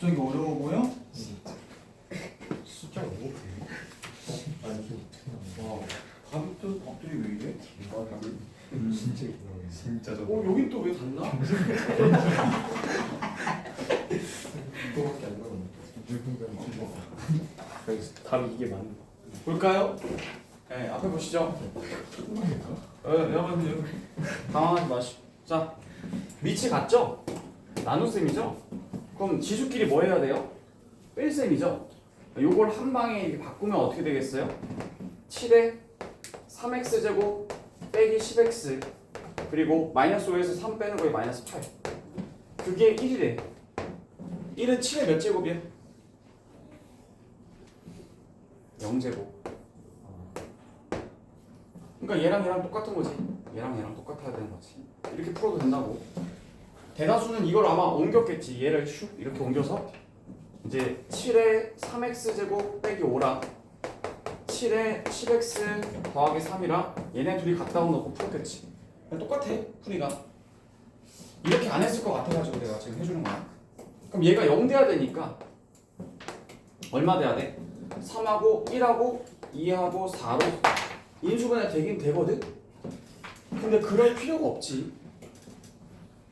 갑자기 어려워 보여? 숫자가 너무 크네. 아니 이게 어떻게 나와? 와, 답들이 왜 이래? 진짜 이상해. 진짜 저거. 여긴 또 왜 닿나? 이거밖에 안 나오네. 누군가는 죽어. 답이 이게 맞는 거. 볼까요? 네, 앞에 보시죠. 여러분 당황하지 마시고. 자, 밑이 같죠? 나눗셈이죠? 그럼 지수끼리 뭐 해야 돼요? 뺄셈이죠? 요걸 한 방에 이렇게 바꾸면 어떻게 되겠어요? 7에 3x제곱 빼기 10x 그리고 마이너스 5에서 3 빼는 거에 마이너스 8 그게 1이래. 1은 7의 몇 제곱이야? 0제곱. 그러니까 얘랑 똑같은 거지. 얘랑 똑같아야 되는 거지. 이렇게 풀어도 된다고. 대다수는 이걸 아마 옮겼겠지. 얘를 슉 이렇게 옮겨서 이제 7에 3x제곱 빼기 5랑 7에 10x 더하기 3이랑 얘네 둘이 갖다 놓고 풀었겠지. 그냥 똑같아 풀이가. 이렇게 안 했을 것 같아가지고 내가 지금 해주는 거야. 그럼 얘가 0 돼야 되니까 얼마 돼야 돼? 3하고 1하고 2하고 4로 인수분해 되긴 되거든? 근데 그럴 필요가 없지.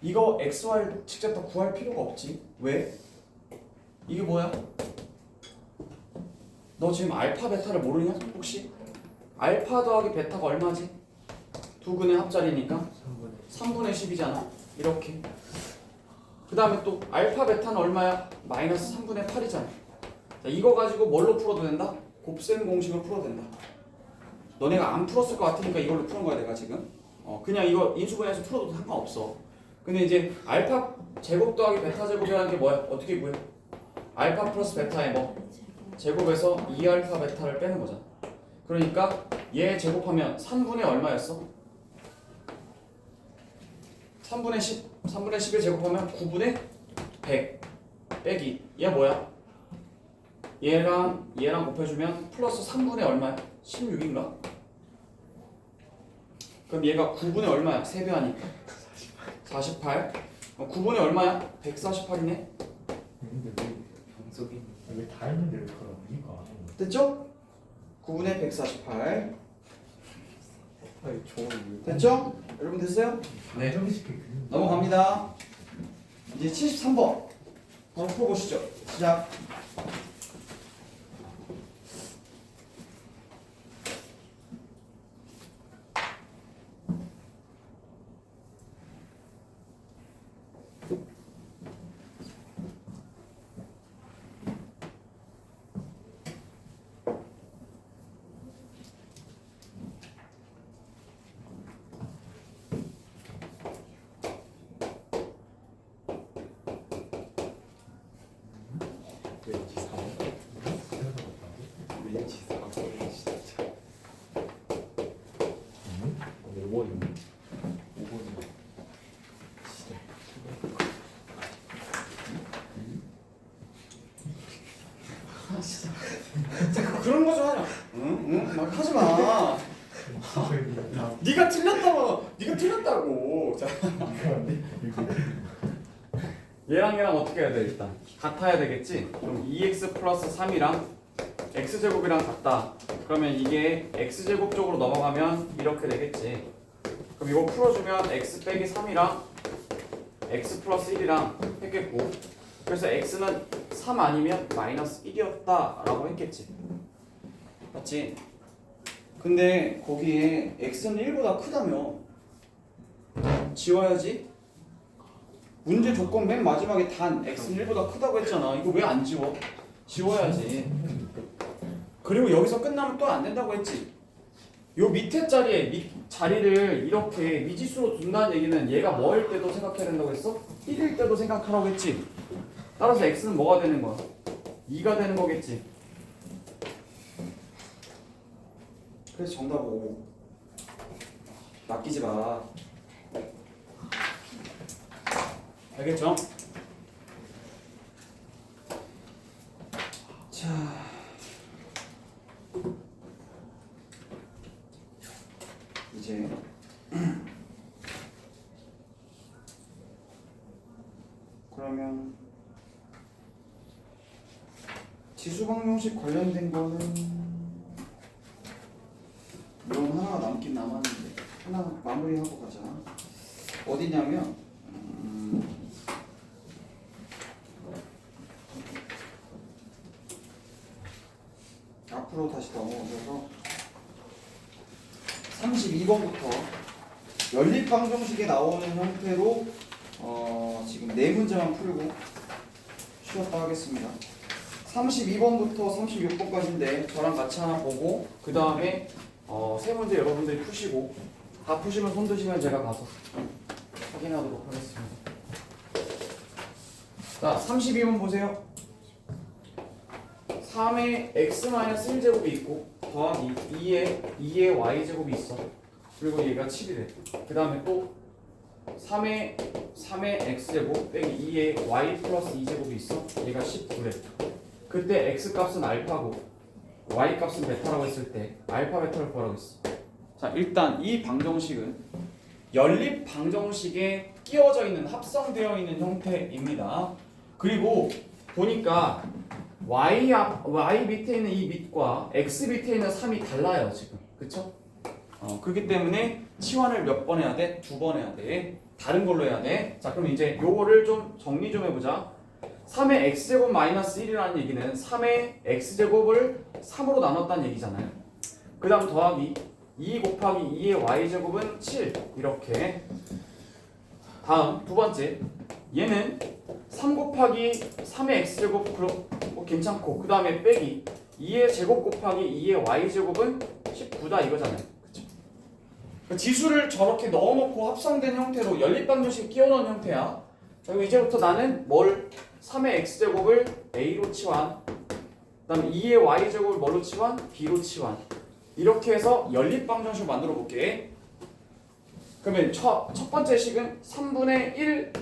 이거 XY를 직접 다 구할 필요가 없지. 왜? 이게 뭐야? 너 지금 알파 베타를 모르냐? 혹시? 알파 더하기 베타가 얼마지? 두 근의 합자리니까 3분의 10이잖아. 이렇게. 그 다음에 또 알파 베타는 얼마야? 마이너스 3분의 8이잖아. 자, 이거 가지고 뭘로 풀어도 된다? 곱셈 공식으로 풀어도 된다. 너네가 안 풀었을 것 같으니까 이걸로 푸는 거야 내가 지금. 그냥 이거 인수분해해서 풀어도 상관없어. 근데 이제 알파 제곱 더하기 베타 제곱이라는 게 뭐야? 어떻게 구해? 알파 플러스 베타의 뭐? 제곱에서 2알파 베타를 빼는 거잖아. 그러니까 얘 제곱하면 3분의 얼마였어? 3분의 10. 3분의 10을 제곱하면 9분의 100 빼기 얘 뭐야? 얘랑 곱해주면 플러스 3분의 얼마야? 16인가? 그럼 얘가 9분의 얼마야? 3배 하니까 48 9분의 얼마야? 148이네? 근데 왜다 했는데 왜 그걸 이거 안 하는 거야? 됐죠? 9분의 148 아니 저건 됐죠? 여러분 됐어요? 네. 넘어갑니다. 이제 73번 바로 풀어보시죠. 시작. 이거 진짜 진짜. 5번이네. 5번이요. 자꾸 그런 거 좀 하냐? 응? 막 하지 마. 네가 틀렸다고. 자, 얘랑 어떻게 해야 돼 일단? 같아야 되겠지? 그럼 2x 플러스 3이랑 x제곱이랑 같다. 그러면 이게 x제곱 쪽으로 넘어가면 이렇게 되겠지. 그럼 이거 풀어주면 x 빼기 3이랑 x 플러스 1이랑 했겠고, 그래서 x는 3 아니면 마이너스 1이었다 라고 했겠지. 맞지? 근데 거기에 x는 1보다 크다며 지워야지. 문제 조건 맨 마지막에 단 x는 1보다 크다고 했잖아. 이거 왜 안 지워? 지워야지. 그리고 여기서 끝나면 또 안 된다고 했지. 요 밑에 자리를 이렇게 미지수로 둔다는 얘기는 얘가 뭐일 때도 생각해야 된다고 했어? 1일 때도 생각하라고 했지. 따라서 x는 뭐가 되는 거야? 2가 되는 거겠지. 그래서 정답 5. 맡기지 마. 알겠죠? 자, 이제 그러면 지수방정식 관련된 거는 이건 하나가 남긴 남았는데 하나 마무리하고 가자. 어디냐면 앞으로 다시 넘어오셔서 32번부터 연립방정식에 나오는 형태로 지금 네 문제만 풀고 쉬었다 하겠습니다. 32번부터 36번까지인데 저랑 같이 하나 보고 그 다음에 세 문제 여러분들이 푸시고 다 푸시면 손 드시면 제가 가서 확인하도록 하겠습니다. 자, 32번 보세요. 3의 x-1제곱이 있고 더하기 2의 y제곱이 있어. 그리고 얘가 7이래. 그 다음에 또 3의 x제곱 빼기 2의 y 플러스 2제곱이 있어. 얘가 19래. 그때 x값은 알파고 y값은 베타라고 했을 때 알파 베타를 구하라고 했어. 자, 일단 이 방정식은 연립 방정식에 끼워져 있는 합성되어 있는 형태입니다. 그리고 보니까 y 밑에 있는 이 밑과 x 밑에 있는 3이 달라요 지금. 그쵸? 그렇기 때문에 치환을 몇 번 해야 돼? 2번 해야 돼. 다른 걸로 해야 돼. 자, 그럼 이제 요거를 좀 정리 좀 해보자. 3의 x제곱 마이너스 1이라는 얘기는 3의 x제곱을 3으로 나눴다는 얘기잖아요. 그 다음 더하기 2 곱하기 2의 y제곱은 7 이렇게. 다음 두 번째 얘는 3 곱하기 3의 x제곱 뭐 괜찮고 그 다음에 빼기 2의 제곱 곱하기 2의 y제곱은 19다 이거잖아요. 그쵸? 그러니까 지수를 저렇게 넣어놓고 합성된 형태로 연립방정식에 끼워넣은 형태야. 그리고 이제부터 나는 3의 x제곱을 a로 치환, 그 다음에 2의 y제곱을 뭘로 치환? b로 치환. 이렇게 해서 연립방정식을 만들어 볼게. 그러면 첫 번째 식은 3분의 1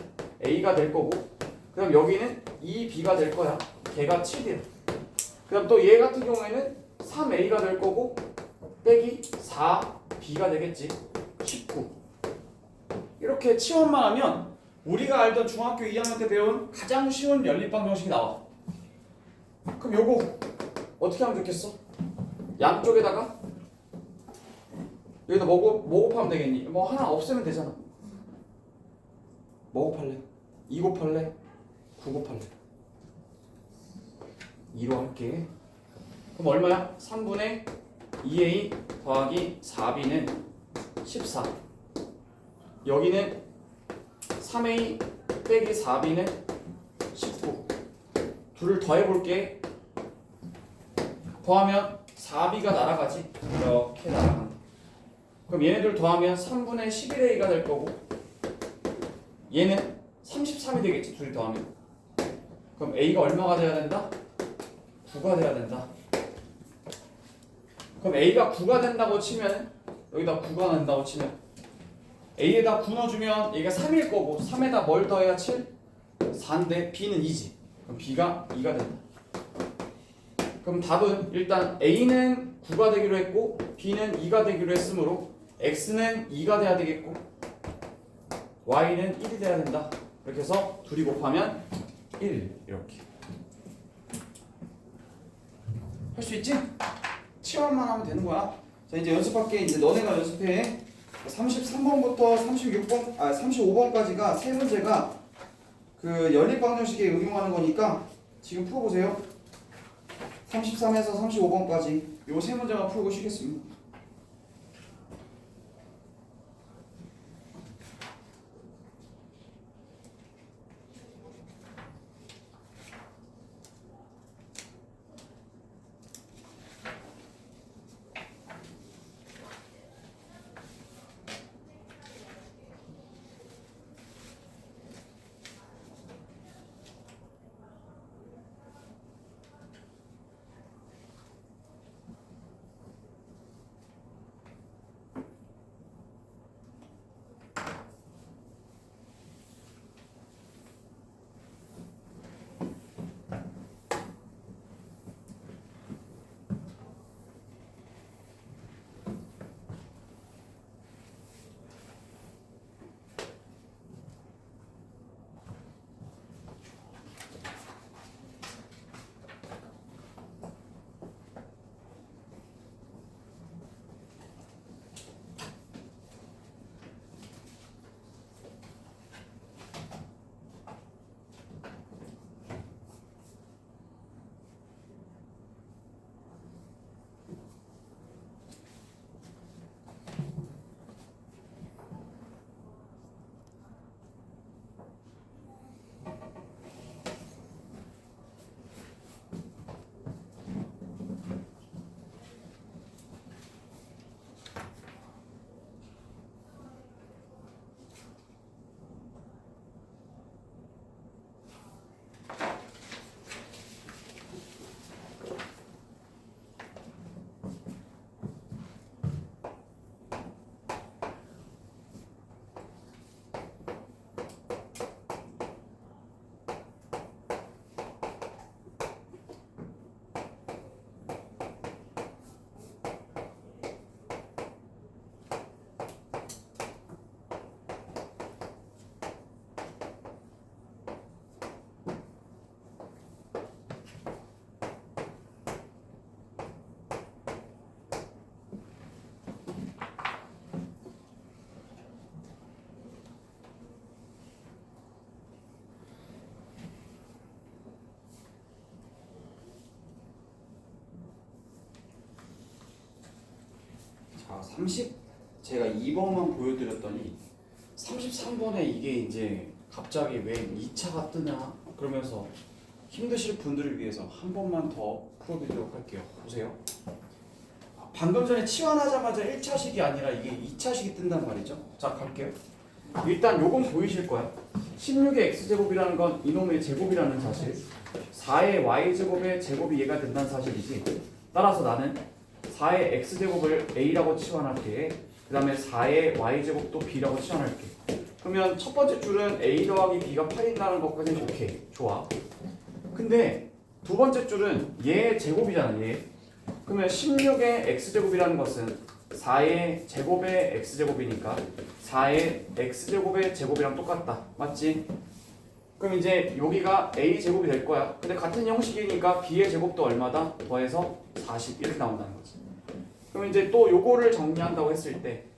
a가 될 거고, 그 다음 여기는 2b가 될 거야. 걔가 7이야. 그 다음 또 얘 같은 경우에는 3a가 될 거고 빼기 4b가 되겠지. 19. 이렇게 치환만 하면 우리가 알던 중학교 2학년 때 배운 가장 쉬운 연립방정식이 나와. 그럼 요거 어떻게 하면 좋겠어? 양쪽에다가 여기다 뭐 곱하면 되겠니? 뭐 하나 없애면 되잖아. 뭐 곱할래? 2 곱할래? 9 곱할래? 2로 할게. 그럼 얼마야? 3분의 2a 더하기 4b는 14. 여기는 3a 빼기 4b는 19. 둘을 더해볼게. 더하면 4b가 날아가지. 이렇게 날아간다. 그럼 얘네들 더하면 3분의 11a가 될 거고 얘는 33이 되겠지. 둘이 더하면. 그럼 a가 얼마가 돼야 된다? 9가 돼야 된다. 그럼 A가 9가 된다고 치면 여기다 9가 된다고 치면 A에다 9 넣어주면 얘가 3일 거고 3에다 뭘 더해야 7? 4인데 B는 2지. 그럼 B가 2가 된다. 그럼 답은 일단 A는 9가 되기로 했고 B는 2가 되기로 했으므로 X는 2가 돼야 되겠고 Y는 1이 돼야 된다. 이렇게 해서 둘이 곱하면 1 이렇게 할 수 있지? 치환만 하면 되는 거야. 자 이제 연습할게. 이제 너네가 연습해. 33번부터 35번까지가 세 문제가 그 연립방정식에 응용하는 거니까 지금 풀어보세요. 33에서 35번까지 요 세 문제만 풀고 쉬겠습니다. 자, 제가 2번만 보여드렸더니 33번에 이게 이제 갑자기 왜 2차가 뜨냐 그러면서 힘드실 분들을 위해서 한 번만 더 풀어드리도록 할게요. 보세요. 방금 전에 치환하자마자 1차식이 아니라 이게 2차식이 뜬단 말이죠. 자, 갈게요. 일단 요건 보이실 거야. 16의 x제곱이라는 건 이놈의 제곱이라는 사실, 4의 y제곱의 제곱이 얘가 된다는 사실이지. 따라서 나는 4의 x제곱을 a라고 치환할게. 그 다음에 4의 y제곱도 b라고 치환할게. 그러면 첫 번째 줄은 a 더하기 b가 8인다는 것까지는 오케이, 좋아. 근데 두 번째 줄은 얘의 제곱이잖아, 얘. 그러면 16의 x제곱이라는 것은 4의 제곱의 x제곱이니까 4의 x제곱의 제곱이랑 똑같다. 맞지? 그럼 이제 여기가 a제곱이 될 거야. 근데 같은 형식이니까 b의 제곱도 얼마다? 더해서 40 이렇게 나온다는 거지. 그럼 이제 또 요거를 정리한다고 했을 때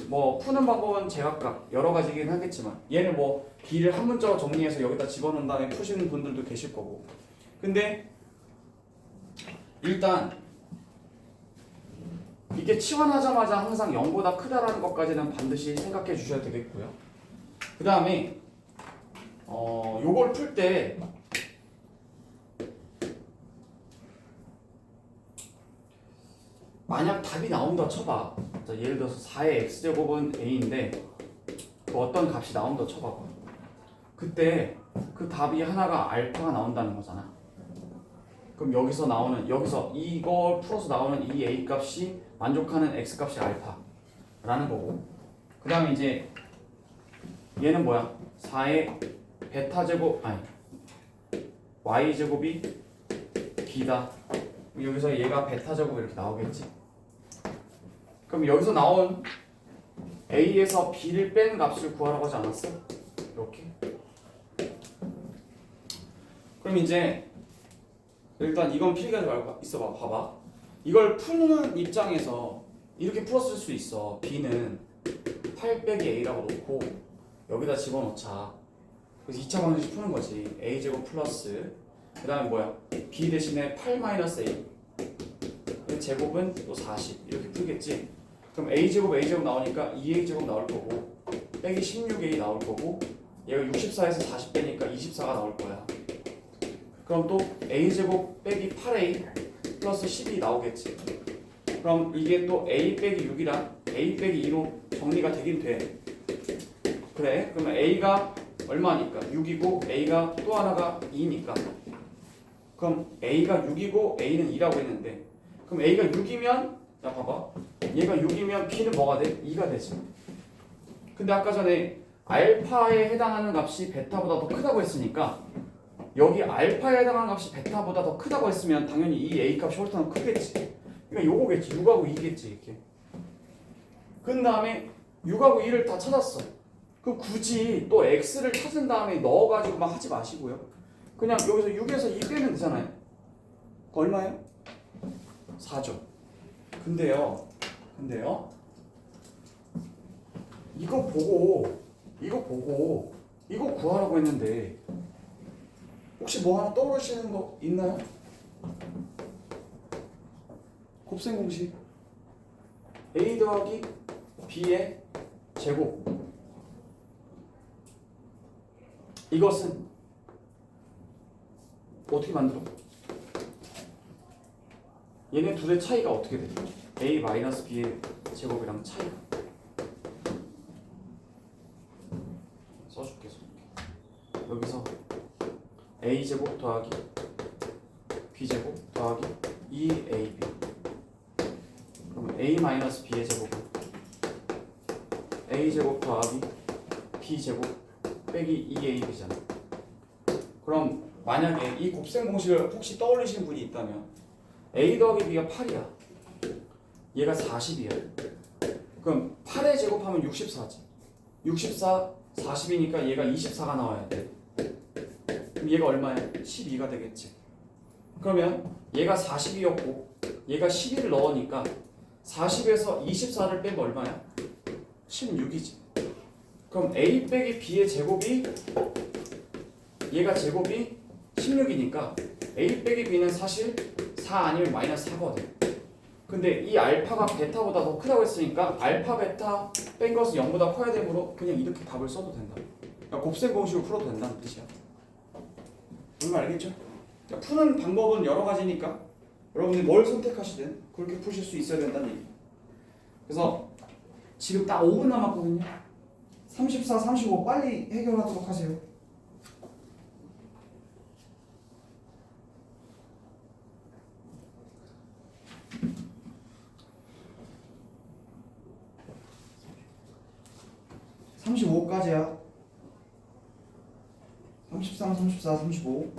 뭐 푸는 방법은 제각각 여러 가지긴 하겠지만 얘는 뭐 b를 한 문자로 정리해서 여기다 집어넣은 다음에 푸시는 분들도 계실 거고. 근데 일단 이게 치환하자마자 항상 0보다 크다라는 것까지는 반드시 생각해 주셔야 되겠고요. 그 다음에 요걸 풀 때 만약 답이 나온다 쳐봐. 자, 예를 들어서 4의 x제곱은 a인데 그 어떤 값이 나온다 쳐봐봐. 그때 그 답이 하나가 알파가 나온다는 거잖아. 그럼 여기서 이걸 풀어서 나오는 이 a 값이 만족하는 x 값이 알파라는 거고. 그 다음에 이제 얘는 뭐야? 4의 베타 제곱 아니 y 제곱이 b다. 여기서 얘가 베타 제곱 이렇게 나오겠지. 그럼 여기서 나온 a에서 b를 뺀 값을 구하라고 하지 않았어? 이렇게. 그럼 이제 일단 이건 필기하지 말고 있어봐. 봐봐. 이걸 푸는 입장에서 이렇게 풀었을 수 있어. b는 8 빼기 a라고 놓고 여기다 집어넣자. 그래서 2차 방정식 푸는 거지. a제곱 플러스 그 다음에 뭐야? b 대신에 8 마이너스 a 제곱은 또 40 이렇게 풀겠지. 그럼 a제곱 나오니까 2a제곱 나올 거고 빼기 16a 나올 거고 얘가 64에서 40 빼니까 24가 나올 거야. 그럼 또 a제곱 빼기 8a 플러스 12 나오겠지. 그럼 이게 또 a 빼기 6이랑 a 빼기 2로 정리가 되긴 돼. 그래. 그러면 a가 얼마니까? 6이고 a가 또 하나가 2니까. 그럼 a가 6이고 a는 2라고 했는데 그럼 a가 6이면 자 봐봐. 얘가 6이면 b는 뭐가 돼? 2가 되지. 근데 아까 전에 알파에 해당하는 값이 베타보다 더 크다고 했으니까 여기 알파에 해당하는 값이 베타보다 더 크다고 했으면 당연히 이 a 값이 홀타는 크겠지. 그러니까 요거겠지. 6하고 2겠지 이렇게. 그 다음에 6하고 2를 다 찾았어. 그럼 굳이 또 x를 찾은 다음에 넣어가지고 막 하지 마시고요. 그냥 여기서 6에서 2 빼면 되잖아요. 얼마예요? 4죠. 근데요 이거 보고 이거 구하라고 했는데 혹시 뭐 하나 떠오르시는 거 있나요? 곱셈 공식 a 더하기 b의 제곱. 이것은 어떻게 만들어? 얘네 둘의 차이가 어떻게 돼? a 마이너스 b의 제곱이랑 차이가 써줄게. 여기서 a 제곱 더하기 b 제곱 더하기 2ab. 그럼 a 마이너스 b의 제곱은 a 제곱 더하기 b 제곱 빼기 2ab잖아. 그럼 만약에 이 곱셈 공식을 혹시 떠올리시는 분이 있다면 a 더하기 b가 8이야. 얘가 40이야. 그럼 8에 제곱하면 64지. 64, 40이니까 얘가 24가 나와야 돼. 그럼 얘가 얼마야? 12가 되겠지. 그러면 얘가 40이었고 얘가 12를 넣으니까 40에서 24를 빼면 얼마야? 16이지. 그럼 a 빼기 b의 제곱이 얘가 제곱이 16이니까 a 빼기 b는 사실 4 아니면 마이너스 4거든. 근데 이 알파가 베타보다 더 크다고 했으니까 알파 베타 뺀 것은 0보다 커야 되므로 그냥 이렇게 답을 써도 된다. 그러니까 곱셈 공식으로 풀어도 된다는 뜻이야. 무슨 말 알겠죠? 그러니까 푸는 방법은 여러 가지니까 여러분이 뭘 선택하시든 그렇게 푸실 수 있어야 된다는 얘기. 그래서 지금 딱 5분 남았거든요. 34, 35 빨리 해결하도록 하세요. (35까지야) 33, 34, 35